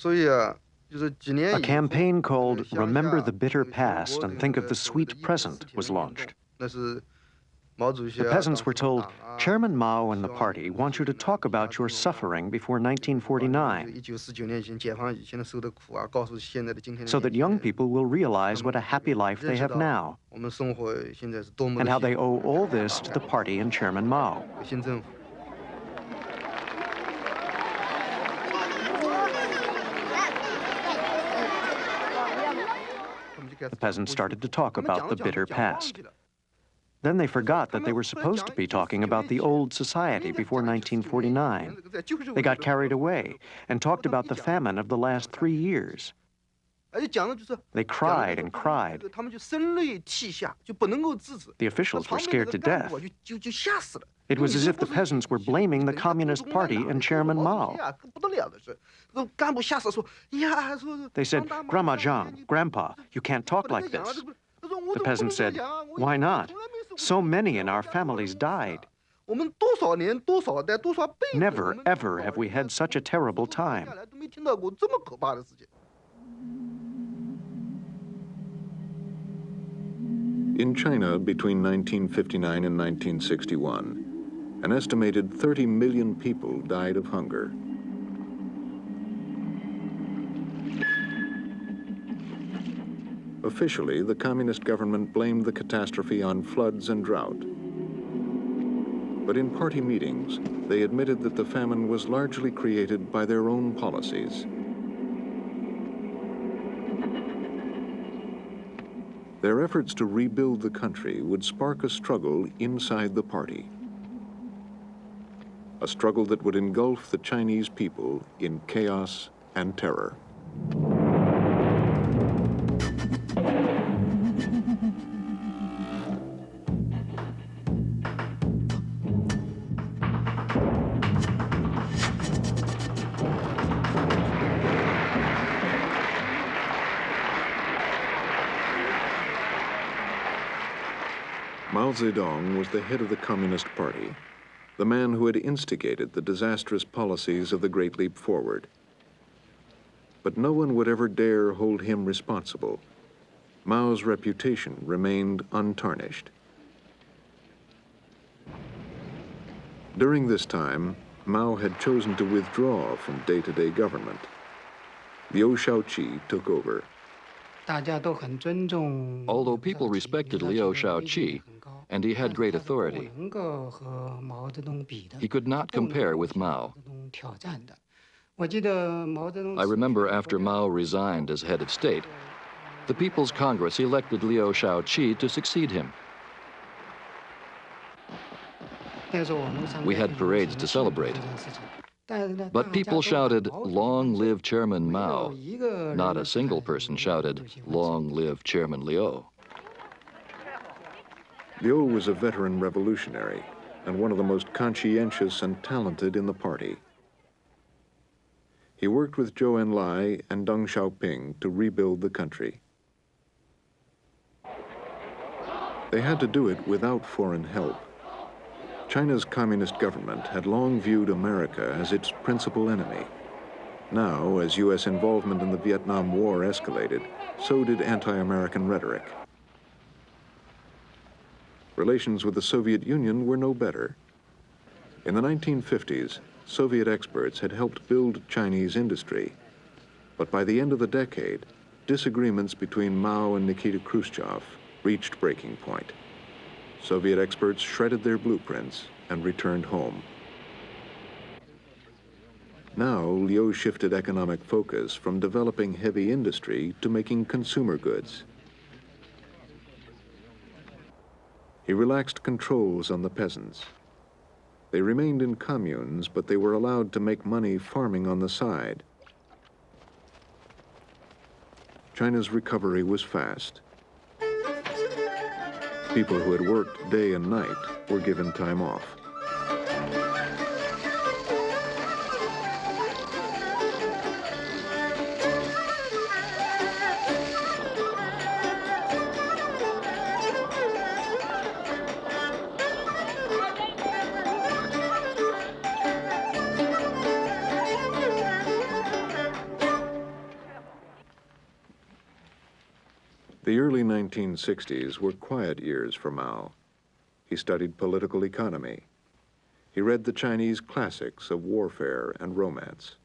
A campaign called Remember the Bitter Past and Think of the Sweet Present was launched. The peasants were told, Chairman Mao and the party want you to talk about your suffering before 1949 so that young people will realize what a happy life they have now and how they owe all this to the party and Chairman Mao. The peasants started to talk about the bitter past. Then they forgot that they were supposed to be talking about the old society before 1949. They got carried away and talked about the famine of the last 3 years. They cried and cried. The officials were scared to death. It was as if the peasants were blaming the Communist Party and Chairman Mao. They said, Grandma Zhang, Grandpa, you can't talk like this. The peasant said, why not? So many in our families died. Never, ever have we had such a terrible time. In China, between 1959 and 1961, an estimated 30 million people died of hunger. Officially, the communist government blamed the catastrophe on floods and drought. But in party meetings, they admitted that the famine was largely created by their own policies. Their efforts to rebuild the country would spark a struggle inside the party. A struggle that would engulf the Chinese people in chaos and terror. Mao Zedong was the head of the Communist Party, the man who had instigated the disastrous policies of the Great Leap Forward. But no one would ever dare hold him responsible. Mao's reputation remained untarnished. During this time, Mao had chosen to withdraw from day-to-day government. Liu Shaoqi took over. Although people respected Liu Shaoqi, and he had great authority, he could not compare with Mao. I remember after Mao resigned as head of state, the People's Congress elected Liu Shaoqi to succeed him. We had parades to celebrate. But people shouted, "Long live Chairman Mao." Not a single person shouted, "Long live Chairman Liu." Liu was a veteran revolutionary and one of the most conscientious and talented in the party. He worked with Zhou Enlai and Deng Xiaoping to rebuild the country. They had to do it without foreign help. China's communist government had long viewed America as its principal enemy. Now, as U.S. involvement in the Vietnam War escalated, so did anti-American rhetoric. Relations with the Soviet Union were no better. In the 1950s, Soviet experts had helped build Chinese industry. But by the end of the decade, disagreements between Mao and Nikita Khrushchev reached breaking point. Soviet experts shredded their blueprints and returned home. Now, Liu shifted economic focus from developing heavy industry to making consumer goods. He relaxed controls on the peasants. They remained in communes, but they were allowed to make money farming on the side. China's recovery was fast. People who had worked day and night were given time off. The early 1960s were quiet years for Mao. He studied political economy. He read the Chinese classics of warfare and romance.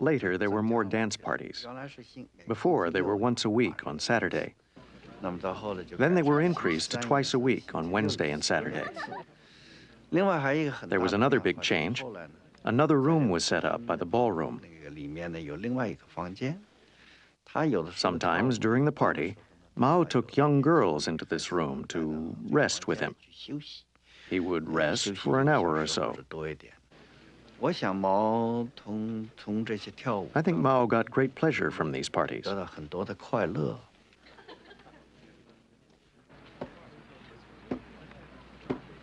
Later, there were more dance parties. Before, they were once a week on Saturday. Then they were increased to twice a week on Wednesday and Saturday. There was another big change. Another room was set up by the ballroom. Sometimes during the party, Mao took young girls into this room to rest with him. He would rest for an hour or so. I think Mao got great pleasure from these parties.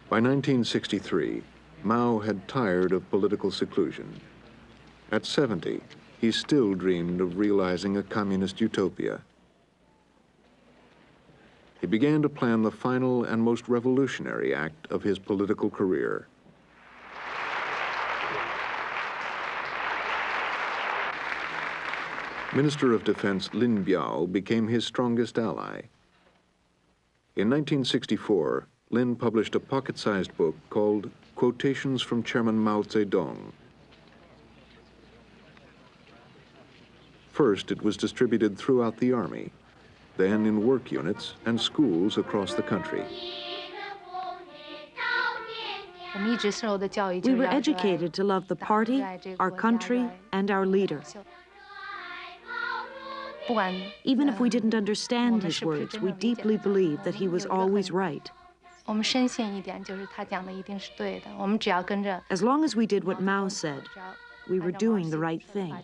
By 1963, Mao had tired of political seclusion. At 70, he still dreamed of realizing a communist utopia. He began to plan the final and most revolutionary act of his political career. Minister of Defense Lin Biao became his strongest ally. In 1964, Lin published a pocket-sized book called Quotations from Chairman Mao Zedong. First, it was distributed throughout the army, then in work units and schools across the country. We were educated to love the party, our country, and our leader. Even if we didn't understand his words, we deeply believed that he was always right. As long as we did what Mao said, we were doing the right thing.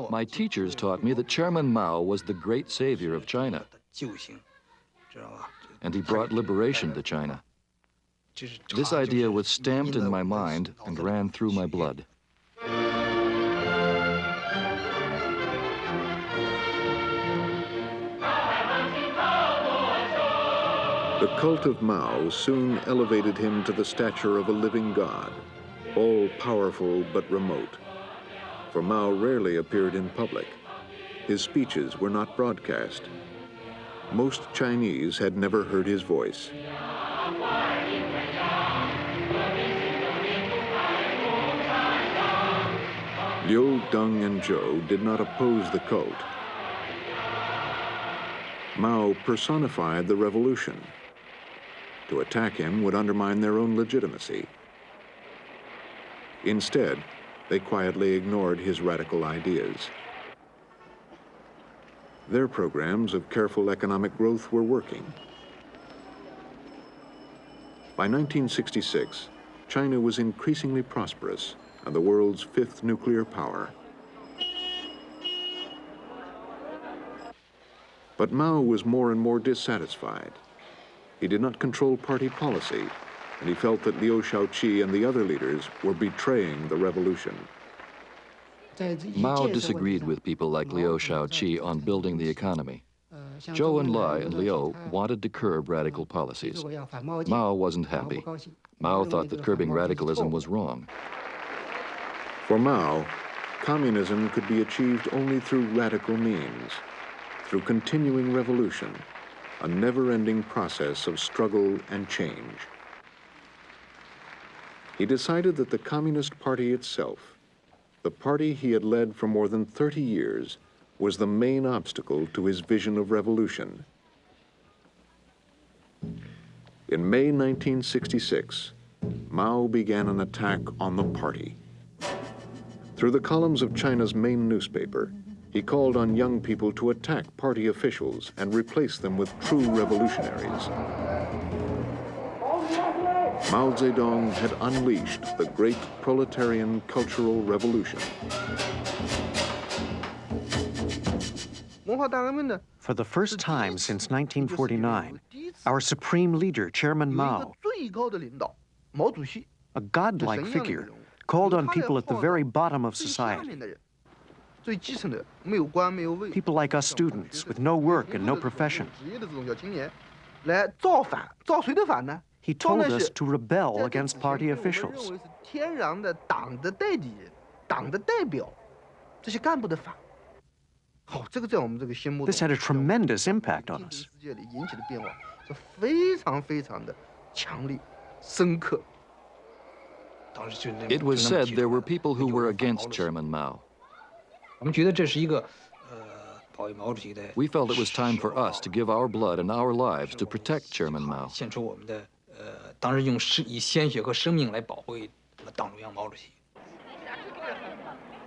My teachers taught me that Chairman Mao was the great savior of China, and he brought liberation to China. This idea was stamped in my mind and ran through my blood. The cult of Mao soon elevated him to the stature of a living god, all-powerful but remote. For Mao rarely appeared in public. His speeches were not broadcast. Most Chinese had never heard his voice. Liu, Deng, and Zhou did not oppose the cult. Mao personified the revolution. To attack him would undermine their own legitimacy. Instead, they quietly ignored his radical ideas. Their programs of careful economic growth were working. By 1966, China was increasingly prosperous and the world's fifth nuclear power. But Mao was more and more dissatisfied. He did not control party policy, and he felt that Liu Shaoqi and the other leaders were betraying the revolution. Mao disagreed with people like Liu Shaoqi on building the economy. Zhou Enlai and Liu wanted to curb radical policies. Mao wasn't happy. Mao thought that curbing radicalism was wrong. For Mao, communism could be achieved only through radical means, through continuing revolution, a never-ending process of struggle and change. He decided that the Communist Party itself, the party he had led for more than 30 years, was the main obstacle to his vision of revolution. In May 1966, Mao began an attack on the party. Through the columns of China's main newspaper, he called on young people to attack party officials and replace them with true revolutionaries. Mao Zedong had unleashed the great proletarian cultural revolution. For the first time since 1949, our supreme leader, Chairman Mao, a godlike figure, called on people at the very bottom of society People like us students with no work and no profession. He told us to rebel against party officials. This had a tremendous impact on us. It was said there were people who were against Chairman Mao. We felt it was time for us to give our blood and our lives to protect Chairman Mao.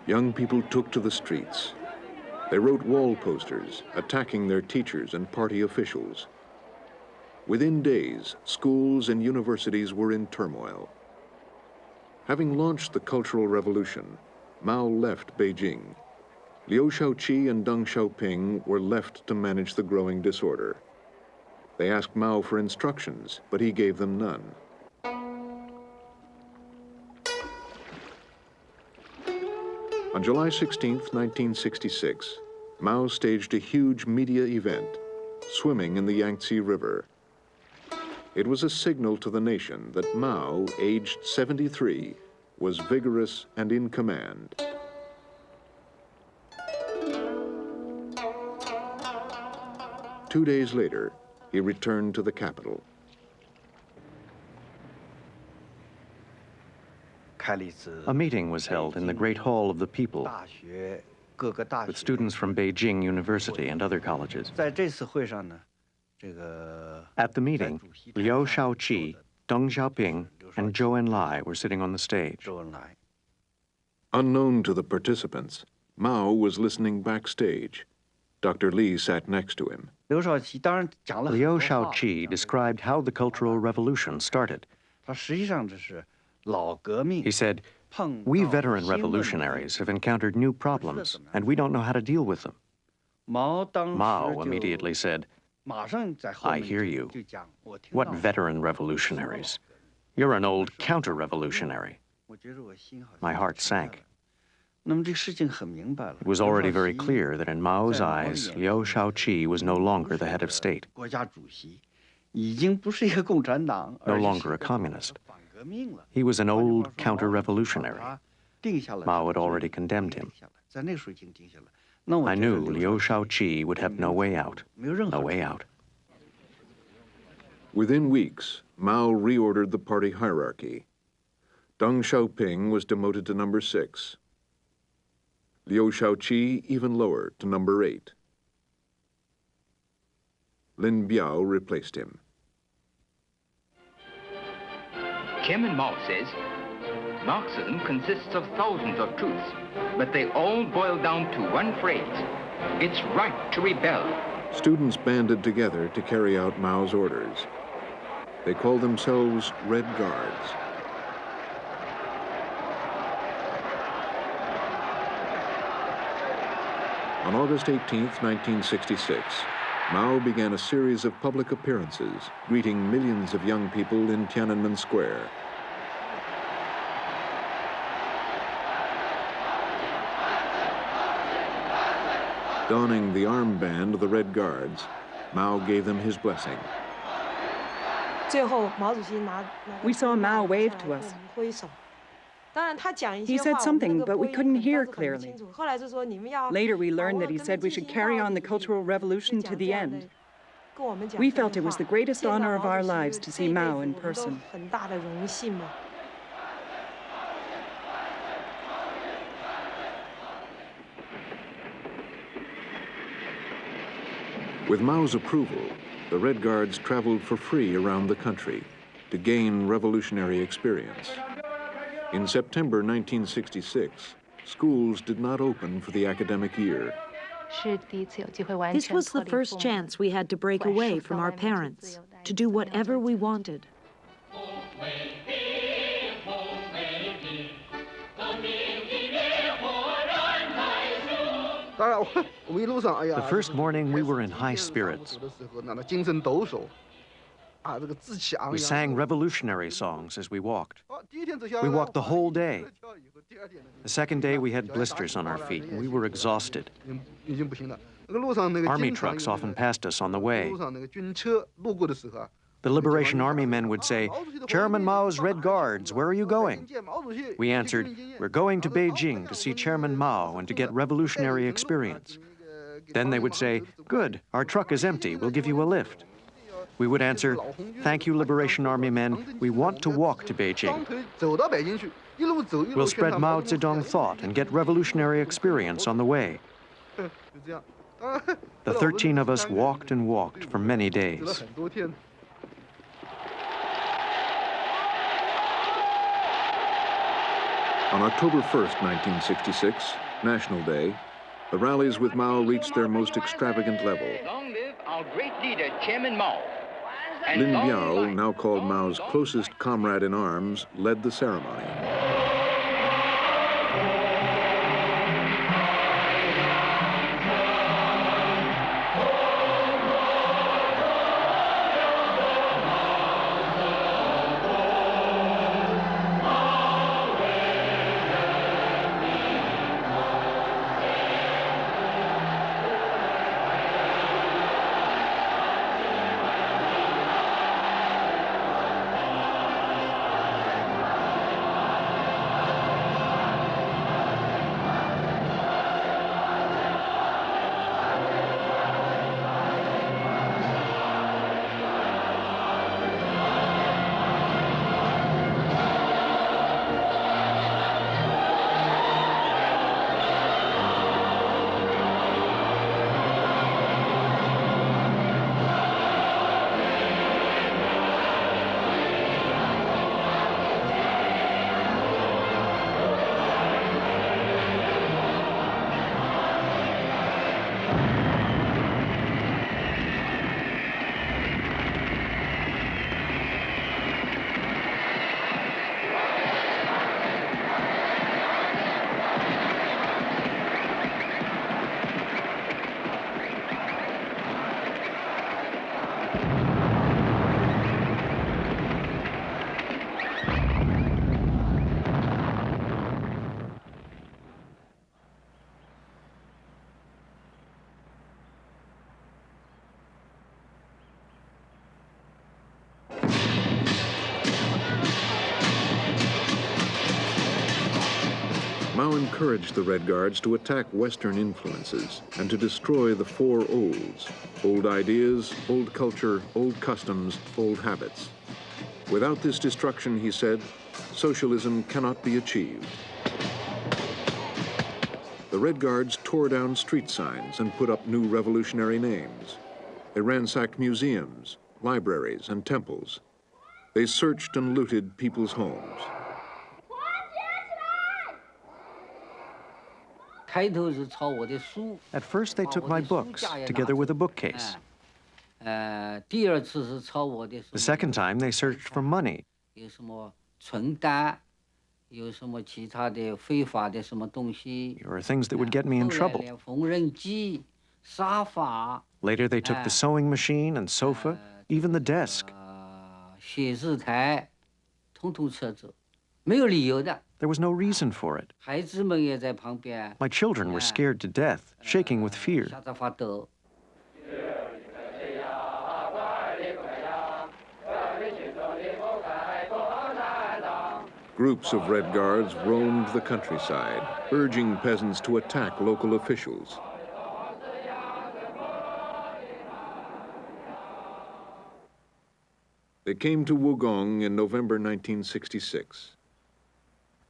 Young people took to the streets. They wrote wall posters attacking their teachers and party officials. Within days, schools and universities were in turmoil. Having launched the Cultural Revolution, Mao left Beijing. Liu Shaoqi and Deng Xiaoping were left to manage the growing disorder. They asked Mao for instructions, but he gave them none. On July 16, 1966, Mao staged a huge media event, swimming in the Yangtze River. It was a signal to the nation that Mao, aged 73, was vigorous and in command. Two days later, he returned to the capital. A meeting was held in the Great Hall of the People with students from Beijing University and other colleges. At the meeting, Liu Shaoqi, Deng Xiaoping, and Zhou Enlai were sitting on the stage. Unknown to the participants, Mao was listening backstage. Dr. Li sat next to him. Liu Shaoqi described how the Cultural Revolution started. He said, "We veteran revolutionaries have encountered new problems, and we don't know how to deal with them." Mao immediately said, "I hear you. What veteran revolutionaries? You're an old counter-revolutionary." My heart sank. It was already very clear that in Mao's eyes, Liu Shaoqi was no longer the head of state, no longer a communist. He was an old counter-revolutionary. Mao had already condemned him. I knew Liu Shaoqi would have no way out, no way out. Within weeks, Mao reordered the party hierarchy. Deng Xiaoping was demoted to number 6. Liu Shaoqi even lower to number 8. Lin Biao replaced him. Chairman Mao says, Marxism consists of thousands of truths, but they all boil down to one phrase: it's right to rebel. Students banded together to carry out Mao's orders. They called themselves Red Guards. On August 18, 1966, Mao began a series of public appearances, greeting millions of young people in Tiananmen Square. Donning the armband of the Red Guards, Mao gave them his blessing. We saw Mao wave to us. He said something, but we couldn't hear clearly. Later, we learned that he said we should carry on the Cultural Revolution to the end. We felt it was the greatest honor of our lives to see Mao in person. With Mao's approval, the Red Guards traveled for free around the country to gain revolutionary experience. In September 1966, schools did not open for the academic year. This was the first chance we had to break away from our parents, to do whatever we wanted. The first morning, we were in high spirits. We sang revolutionary songs as we walked. We walked the whole day. The second day, we had blisters on our feet, and we were exhausted. Army trucks often passed us on the way. The Liberation Army men would say, "Chairman Mao's Red Guards, where are you going?" We answered, "We're going to Beijing to see Chairman Mao and to get revolutionary experience." Then they would say, "Good, our truck is empty, we'll give you a lift." We would answer, "Thank you, Liberation Army men, we want to walk to Beijing. We'll spread Mao Zedong thought and get revolutionary experience on the way." The 13 of us walked and walked for many days. On October 1st, 1966, National Day, the rallies with Mao reached their most extravagant level. Long live our great leader, Chairman Mao. And Lin long Biao, life, now called long, Mao's long closest life. comrade in arms, led the ceremony. Mao encouraged the Red Guards to attack Western influences and to destroy the four olds: old ideas, old culture, old customs, old habits. Without this destruction, he said, socialism cannot be achieved. The Red Guards tore down street signs and put up new revolutionary names. They ransacked museums, libraries, and temples. They searched and looted people's homes. At first, they took my books, together with a bookcase. The second time, they searched for money. Or things that would get me in trouble. Later, they took the sewing machine and sofa, even the desk. There was no reason for it. My children were scared to death, shaking with fear. Groups of Red Guards roamed the countryside, urging peasants to attack local officials. They came to Ruowang in November 1966.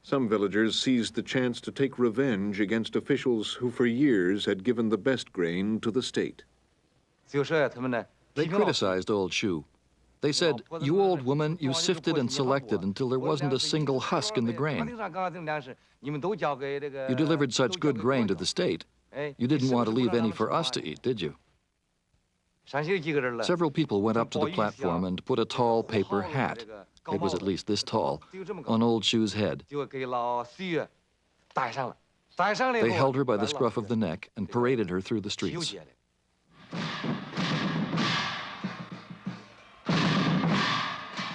Some villagers seized the chance to take revenge against officials who for years had given the best grain to the state. They criticized old Xu. They said, "You old woman, you sifted and selected until there wasn't a single husk in the grain. You delivered such good grain to the state. You didn't want to leave any for us to eat, did you?" Several people went up to the platform and put a tall paper hat, it was at least this tall, on old Xu's head. They held her by the scruff of the neck and paraded her through the streets.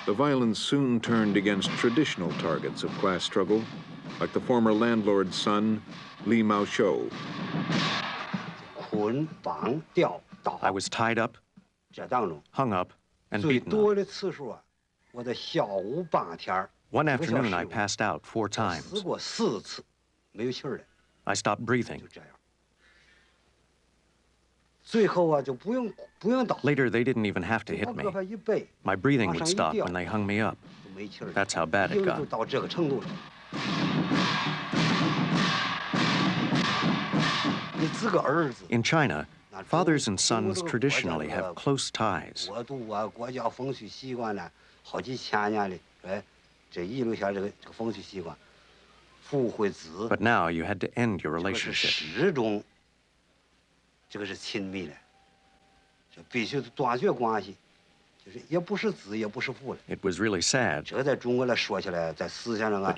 The violence soon turned against traditional targets of class struggle, like the former landlord's son, Li Maoxiu. I was tied up, hung up, and beaten up. One afternoon, I passed out 4 times. I stopped breathing. Later, they didn't even have to hit me. My breathing would stop when they hung me up. That's how bad it got. In China, fathers and sons traditionally have close ties. But now you had to end your relationship. It was really sad, but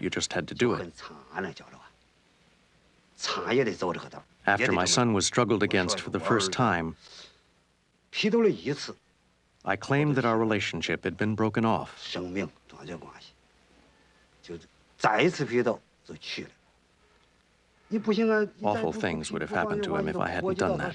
you just had to do it. After my son was struggled against for the first time, I claimed that our relationship had been broken off. Awful things would have happened to him if I hadn't done that.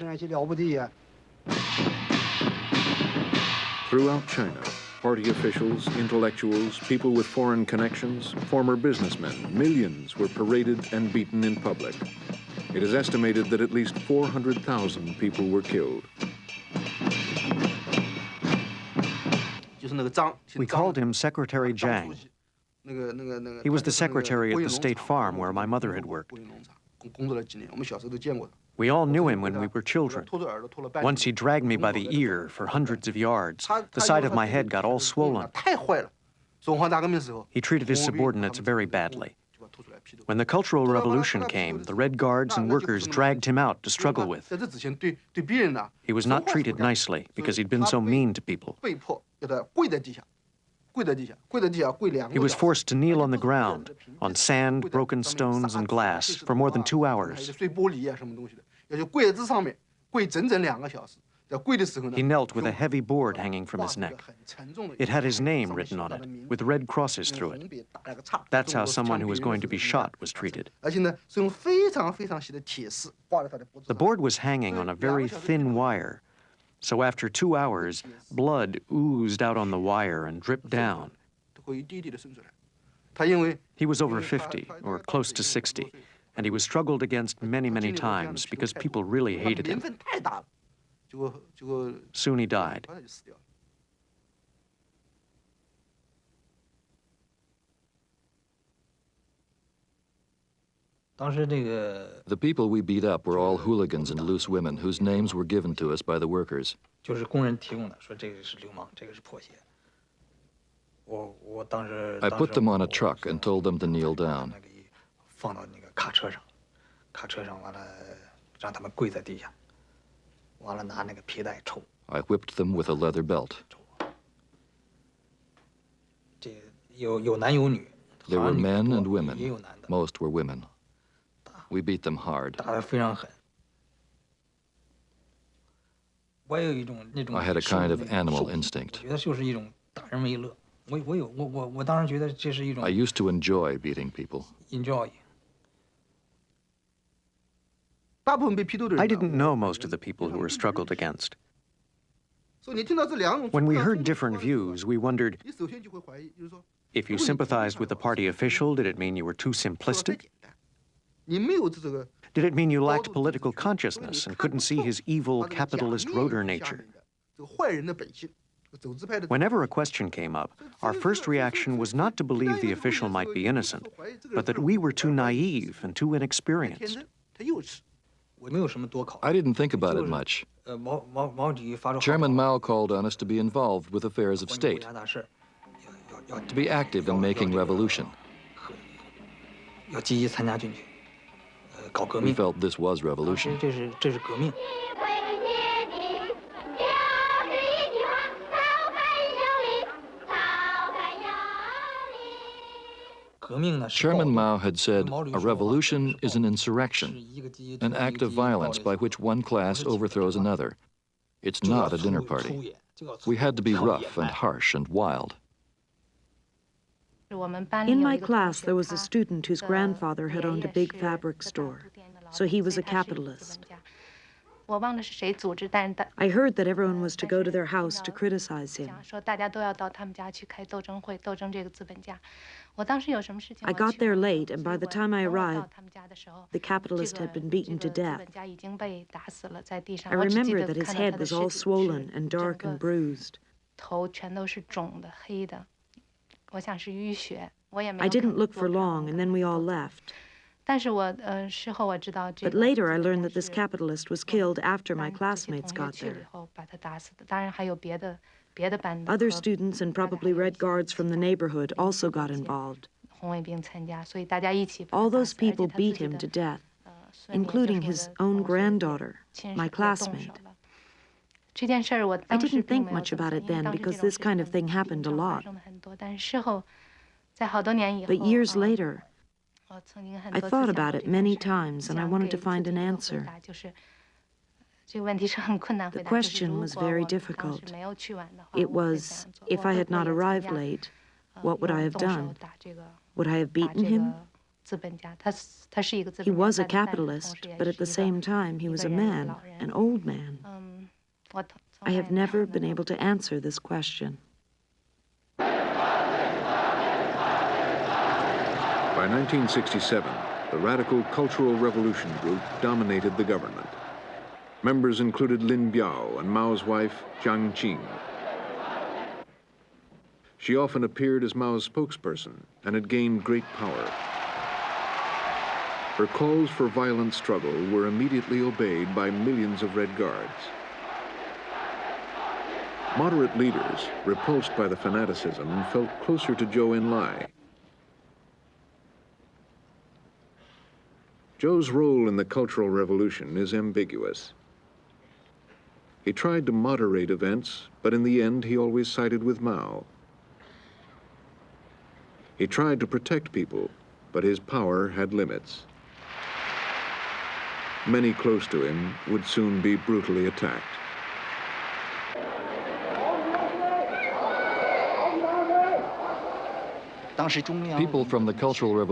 Throughout China, party officials, intellectuals, people with foreign connections, former businessmen, millions were paraded and beaten in public. It is estimated that at least 400,000 people were killed. We called him Secretary Zhang. He was the secretary at the state farm where my mother had worked. We all knew him when we were children. Once he dragged me by the ear for hundreds of yards. The side of my head got all swollen. He treated his subordinates very badly. When the Cultural Revolution came, the Red Guards and workers dragged him out to struggle with. He was not treated nicely because he'd been so mean to people. He was forced to kneel on the ground, on sand, broken stones, and glass for more than 2 hours. He knelt with a heavy board hanging from his neck. It had his name written on it, with red crosses through it. That's how someone who was going to be shot was treated. The board was hanging on a very thin wire, so after 2 hours, blood oozed out on the wire and dripped down. He was over 50, or close to 60, and he was struggled against many, many times because people really hated him. Soon he died. The people we beat up were all hooligans and loose women whose names were given to us by the workers. I put them on a truck and told them to kneel down. I whipped them with a leather belt. There were men and women. Most were women. We beat them hard. I had a kind of animal instinct. I used to enjoy beating people. I didn't know most of the people who were struggled against. When we heard different views, we wondered, if you sympathized with the party official, did it mean you were too simplistic? Did it mean you lacked political consciousness and couldn't see his evil capitalist roader nature? Whenever a question came up, our first reaction was not to believe the official might be innocent, but that we were too naive and too inexperienced. I didn't think about it much. Chairman Mao called on us to be involved with affairs of state, to be active in making revolution. We felt this was revolution. Chairman Mao had said, a revolution is an insurrection, an act of violence by which one class overthrows another. It's not a dinner party. We had to be rough and harsh and wild. In my class, there was a student whose grandfather had owned a big fabric store, so he was a capitalist. I heard that everyone was to go to their house to criticize him. I got there late, and by the time I arrived, the capitalist had been beaten to death. I remember that his head was all swollen and dark and bruised. I didn't look for long, and then we all left. But later I learned that this capitalist was killed after my classmates got there. Other students and probably Red Guards from the neighborhood also got involved. All those people beat him to death, including his own granddaughter, my classmate. I didn't think much about it then because this kind of thing happened a lot. But years later, I thought about it many times and I wanted to find an answer. The question was very difficult. It was, if I had not arrived late, what would I have done? Would I have beaten him? He was a capitalist, but at the same time, he was a man, an old man. I have never been able to answer this question. By 1967, the Radical Cultural Revolution group dominated the government. Members included Lin Biao and Mao's wife, Zhongxin. She often appeared as Mao's spokesperson and had gained great power. Her calls for violent struggle were immediately obeyed by millions of Red Guards. Moderate leaders, repulsed by the fanaticism, felt closer to Zhou Enlai. Zhou's role in the Cultural Revolution is ambiguous. He tried to moderate events, but in the end he always sided with Mao. He tried to protect people, but his power had limits. Many close to him would soon be brutally attacked. People from the Cultural Revolution